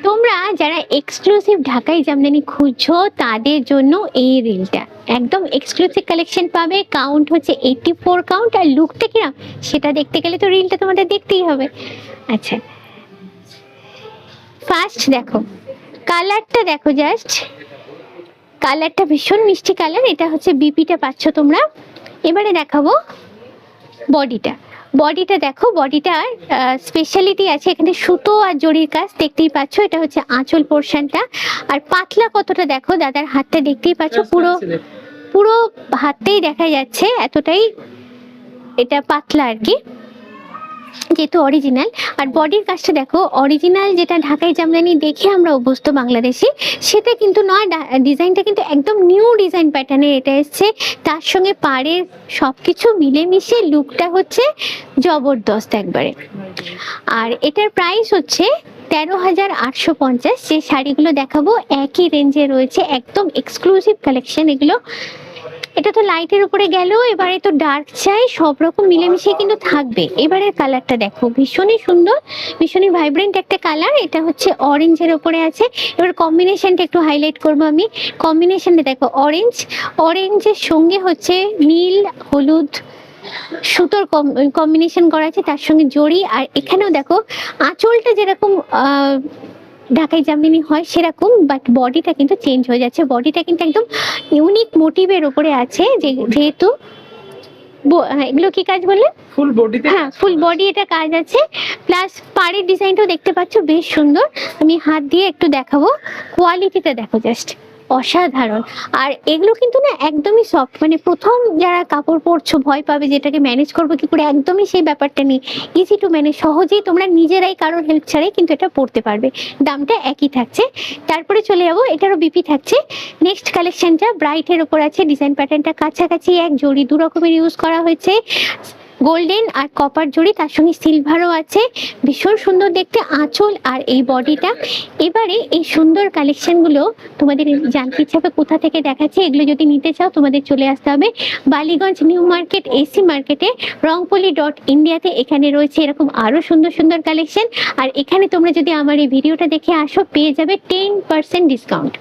তোমরা যারা এক্সক্লুসিভ ঢাকাই জামদানি খুঁজছো তাদের জন্য এই রিলটা একদম এক্সক্লুসিভ কালেকশন পাবে। কাউন্ট হচ্ছে 84 কাউন্ট। আর লুকটা কিরম সেটা দেখতে গেলে তো রিলটা তোমাদের দেখতেই হবে। আচ্ছা, ফার্স্ট দেখো কালারটা, দেখো জাস্ট কালারটা ভীষণ মিষ্টি কালার। এটা হচ্ছে বিপিটা পাচ্ছ তোমরা। এবারে দেখাবো বডিটা। বডিটা দেখো, বডিটার স্পেশালিটি আছে এখানে সুতো আর জরির কাজ দেখতেই পাচ্ছ। এটা হচ্ছে আঁচল পোর্শনটা। আর পাতলা কতটা দেখো, দাদার হাতটা দেখতেই পাচ্ছ, পুরো পুরো হাতটাই দেখা যাচ্ছে, এতটাই এটা পাতলা আর কি, যেহেতু অরিজিনাল। আর বডির কাজটা দেখো, অরিজিনাল যেটা ঢাকাই জামদানি দেখে আমরা অভ্যস্ত বাংলাদেশি সেটা কিন্তু নয়। ডিজাইনটা কিন্তু একদম নিউ ডিজাইন প্যাটার্নের এটা এসছে। তার সঙ্গে পাড়ের সব কিছু মিলেমিশে লুকটা হচ্ছে জবরদস্ত একবারে। আর এটার প্রাইস হচ্ছে 13,850। যে শাড়িগুলো দেখাবো একই রেঞ্জে রয়েছে, একদম এক্সক্লুসিভ কালেকশন এগুলো। এটা তো লাইটের উপরে গেল, এবারে তো ডার্ক চাই, সব রকম মিলেমিশে কিন্তু থাকবে। এবারের কালারটা দেখো, ভীষণই সুন্দর, ভীষণই ভাইব্রেন্ট একটা কালার। এটা হচ্ছে অরেঞ্জের উপরে আছে। এবার কম্বিনেশনটা একটু হাইলাইট করবো আমি। কম্বিনেশনটা দেখো, অরেঞ্জ, অরেঞ্জের সঙ্গে হচ্ছে নীল হলুদ সুতোর কম্বিনেশন করা আছে, তার সঙ্গে জড়ি। আর এখানেও দেখো আঁচলটা যেরকম ঢাকাই জামদানি হয় সেরকম, বাট বডিটা কিন্তু চেঞ্জ হয়ে যাচ্ছে। বডিটা কিন্তু একদম ইউনিক মোটিভের উপরে আছে, যেহেতু এগুলো কি কাজ বললে? ফুল বডিতে, হ্যাঁ ফুল বডি এটা কাজ আছে। প্লাস পাড়ের ডিজাইনটাও দেখতে পাচ্ছ বেশ সুন্দর। আমি হাত দিয়ে একটু দেখাবো, কোয়ালিটিটা দেখো জাস্ট অসাধারণ। আর এগুলো কিন্তু না একদমই সফট, মানে প্রথম যারা কাপড় পরছো ভয় পাবে যেটাকে ম্যানেজ করবো কি করে, একদমই সেই ব্যাপারটা নেই। ইজি টু ম্যানেজ, সহজেই তোমরা নিজেরাই কারোর হেল্প ছাড়াই কিন্তু এটা পরতে পারবে। দামটা একই থাকছে। তারপরে চলে যাবো, এটারও বিপি থাকছে। নেক্সট কালেকশনটা ব্রাইটের ওপর আছে। ডিজাইন প্যাটার্নটা কাছাকাছি এক, জড়ি দু রকমের ইউজ করা হয়েছে, গোল্ডেন আর কপার জড়ি, তার সঙ্গে সিলভারও আছে। ভীষণ সুন্দর দেখতে আঁচল আর এই বডিটা। এবারে এই সুন্দর কালেকশনগুলো তোমাদের জানতে ইচ্ছা হবে কোথা থেকে দেখাচ্ছে। এগুলো যদি নিতে চাও তোমাদের চলে আসতে হবে বালিগঞ্জ নিউ মার্কেট এসি মার্কেটে রংপলি.ইন্ডিয়াতে। এখানে রয়েছে এরকম আরও সুন্দর সুন্দর কালেকশন। আর এখানে তোমরা যদি আমার এই ভিডিওটা দেখে আসো পেয়ে যাবে 10% ডিসকাউন্ট।